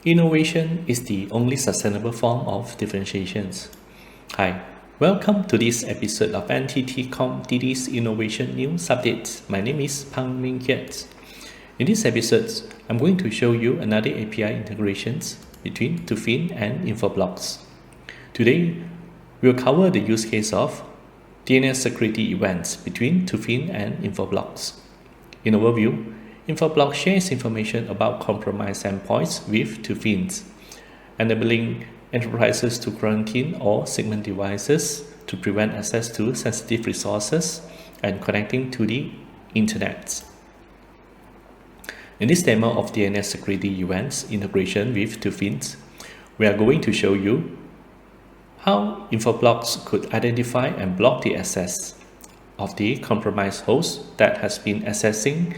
Innovation is the only sustainable form of differentiations. Hi, welcome to this episode of NTT DD's Innovation News Updates. My name is Pang Ming Kiat. In this episode, I'm going to show you another API integrations between Tufin and Infoblox. Today, we'll cover the use case of DNS security events between Tufin and Infoblox. In overview, Infoblox shares information about compromised endpoints with Tufin, enabling enterprises to quarantine or segment devices to prevent access to sensitive resources and connecting to the Internet. In this demo of DNS security events integration with Tufin, we are going to show you how Infoblox could identify and block the access of the compromised host that has been accessing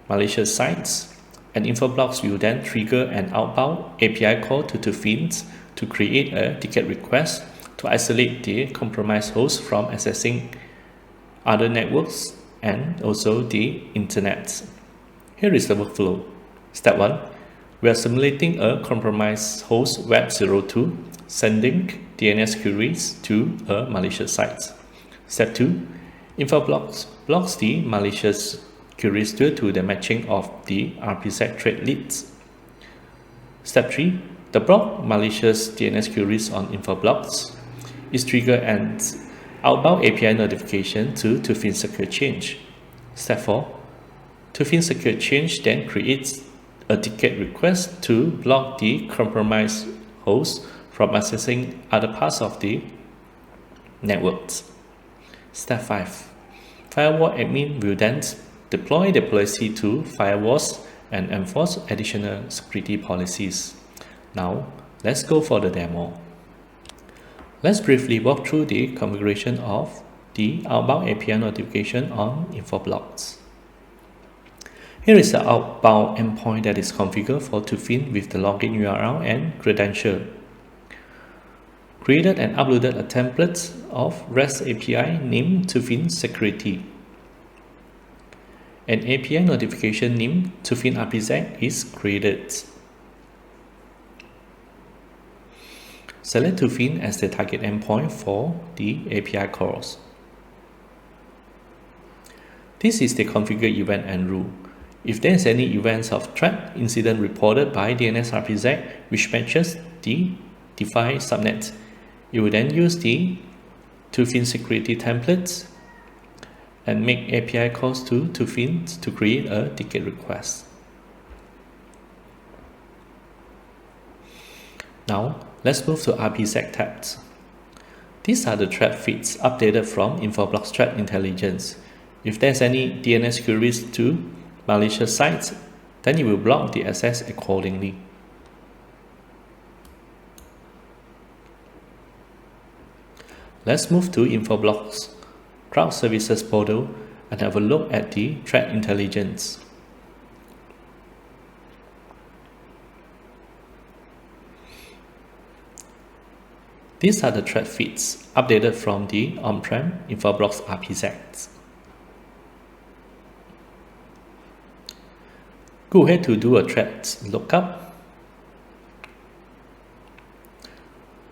malicious sites, and Infoblox will then trigger an outbound API call to Tufin to create a ticket request to isolate the compromised host from accessing other networks and also the Internet. Here is the workflow. Step 1. We are simulating a compromised host Web02 sending DNS queries to a malicious site. Step 2. Infoblox blocks the malicious queries due to the matching of the RPSec thread leads. Step 3. The block malicious DNS queries on Infoblox is triggered an outbound API notification to Tufin Secure Change. Step 4. Tufin Secure Change then creates a ticket request to block the compromised host from accessing other parts of the networks. Step 5. Firewall admin will then deploy the policy to firewalls and enforce additional security policies. Now, let's go for the demo. Let's briefly walk through the configuration of the outbound API notification on Infoblox. Here is the outbound endpoint that is configured for Tufin with the login URL and credential. Created and uploaded a template of REST API named Tufin Security. An API notification named Tufin RPSec is created. Select Tufin as the target endpoint for the API calls. This is the configure event and rule. If there is any events of threat incident reported by DNS RPSec which matches the defined subnet, you will then use the Tufin security templates and make API calls to Tufin to create a ticket request. Now, let's move to RPSec tabs. These are the threat feeds updated from Infoblox Threat Intelligence. If there's any DNS queries to malicious sites, then you will block the access accordingly. Let's move to Infoblox Cloud Services portal and have a look at the threat intelligence. These are the threat feeds updated from the on-prem Infoblox RPSec. Go ahead to do a threat lookup.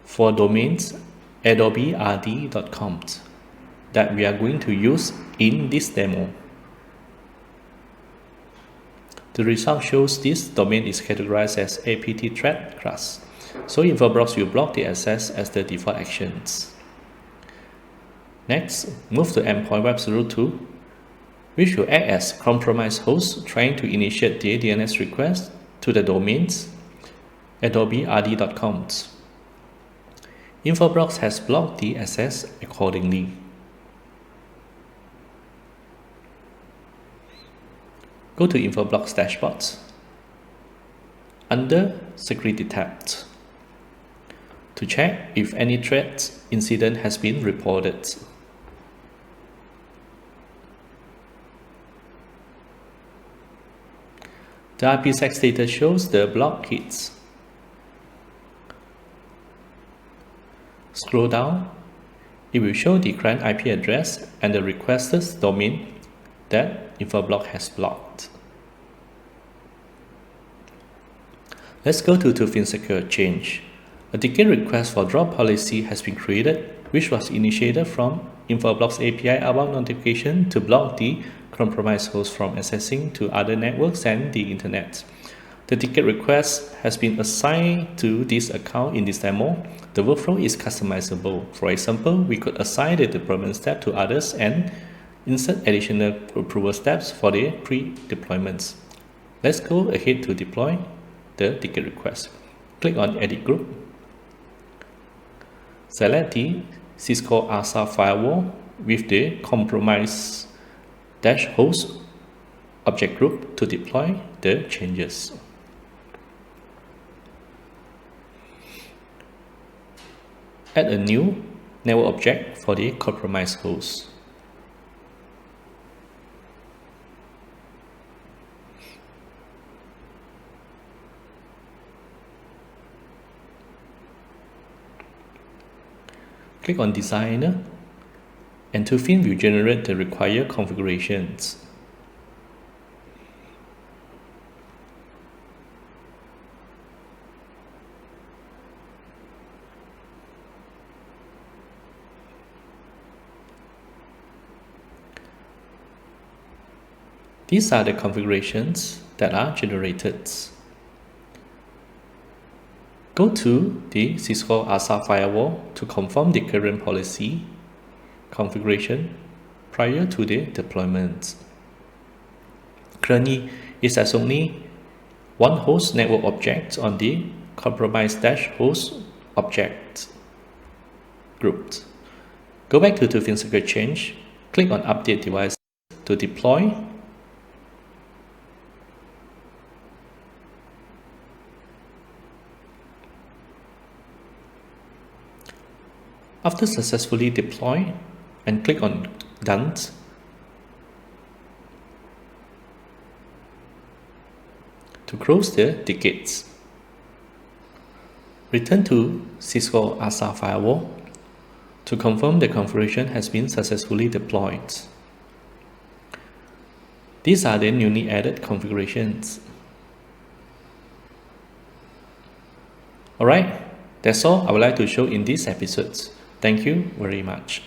For domains, adoberd.com that we are going to use in this demo. The result shows this domain is categorized as APT threat class, so Infoblox will block the access as the default actions. Next, move to endpoint Web02, which will act as compromised host trying to initiate the DNS request to the domains adoberd.com. Infoblox has blocked the access accordingly. Go to Infoblox dashboard. Under Security tab to check if any threat incident has been reported. The RPSec status shows the block hits. Scroll down, it will show the client IP address and the requested domain that Infoblox has blocked. Let's go to Tufin Secure Change. A ticket request for drop policy has been created, which was initiated from InfoBlox API outbound notification to block the compromised host from accessing to other networks and the internet. The ticket request has been assigned to this account in this demo. The workflow is customizable. For example, we could assign the deployment step to others and insert additional approval steps for the pre-deployments. Let's go ahead to deploy the ticket request. Click on Edit Group. Select the Cisco ASA firewall with the compromise -host object group to deploy the changes. Add a new network object for the compromised host. Click on Designer, and Tufin will generate the required configurations. These are the configurations that are generated. Go to the Cisco ASA firewall to confirm the current policy configuration prior to the deployment. Currently, it has only one host network object on the compromise -host object group. Go back to Tufin Secure Change, click on Update Device to deploy. After successfully deploy, and click on Done. To close the tickets, return to Cisco ASA firewall to confirm the configuration has been successfully deployed. These are the newly added configurations. Alright, that's all I would like to show in this episode. Thank you very much.